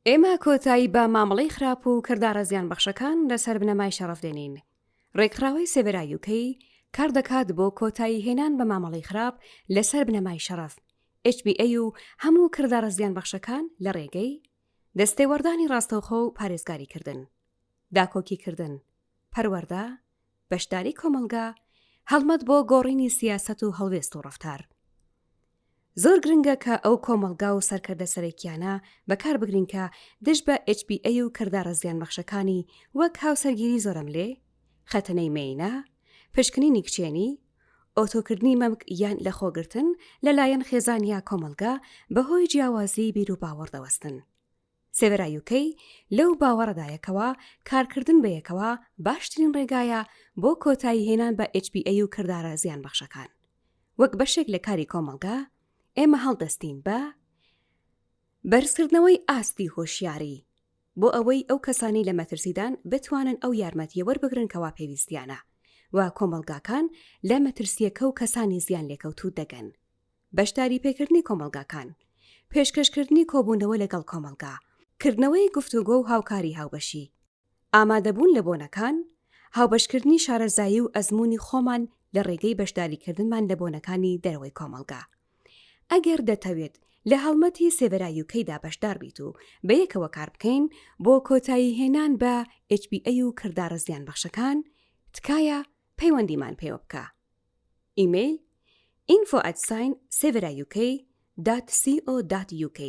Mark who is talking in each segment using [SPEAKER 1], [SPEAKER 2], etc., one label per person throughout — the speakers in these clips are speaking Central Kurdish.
[SPEAKER 1] ئێمە کۆتایی بە مامەڵەی خراپ و کردارە زیانبەخشەکان لەسەر بنەمای شەڕەف دێنین. ڕێکخراوەی سێڤێرا یوکەی کار دەکات بۆ کۆتایی هێنان بە مامەڵەی خراپ لەسەر بنەمای شەڕەف، HBA و هەموو کردارە زیانبەخشەکان لە ڕێگەی دەستێوەردانی ڕاستەوخۆ و پارێزگاریکردن، داکۆکیکردن، پەروەردە، بەشداری کۆمەلگا، هەڵمەت بۆ گۆڕینی سیاسەت و هەڵوێست و ڕەفتار. زۆر گرنگە کە ئەو کۆمەلگا و سەرکردە سەرەکیانە بەکار بگرین کە دژ بە HBA و کردارە زیانبەخشەکانی وەک هاوسەرگیری زۆرەملێ، خەتەنەی مێینە، پشکنینی کچێنی، ئۆتۆکردنی مەمک یان لەخۆگرتن لەلایەن خێزانیا کۆمەلگا بەهۆی جیاوازی بیر و باوەڕ دەوەستن. سێڤێرا یوکەی لەو باوەڕەدایەکەوە کارکردن بەیەکەوە باشترین ڕێگایە بۆ کۆتایی هێنان بە HBA و کردارە زیانبەخشەکان. وەک بەشێک لە کاری کۆمەلگا ئێمە هەڵدەستین بە بەرزکردنەوەی ئاستی هۆشیاری بۆ ئەوەی ئەو کەسانی لە مەترسیدان بتوانن ئەو یارمەتیە وەربگرن کەوا پێویستیانە و کۆمەلگاکان لە مەترسیەکە و کەسانی زیان لێکەوتوو دەگەن. بەشداری پێکردنی کۆمەلگاکان، پێشکەشکردنی کۆبوونەوە لەگەڵ کۆمەلگا، کردنەوەی گفتوگۆ و هاوکاری هاوبەشی، ئامادەبوون لە بۆنەکان، هاوبەشکردنی شارەزایی و ئەزموونی خۆمان لە ڕێگەی بەشداریکردنمان لە بۆنەکانی دەرەوەی کۆمەلگا. ئەگەر دەتەوێت لە هەڵمەتی سێڤێرا یوکەیدا بەشدار بیت و بەیەکەوە کار بکەین بۆ کۆتایی هێنان بە HBA و کردارە زیانبەخشەکان، تکایە پەیوەندیمان پێوە بکە. ئیمەیل info@severauk.co.uk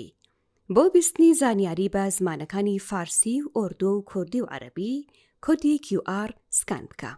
[SPEAKER 1] بۆ بیستنی زانیاری بە زمانەکانی فارسی و ئۆردۆ و کوردی و عەرەبی کۆدی QR سکان بکە.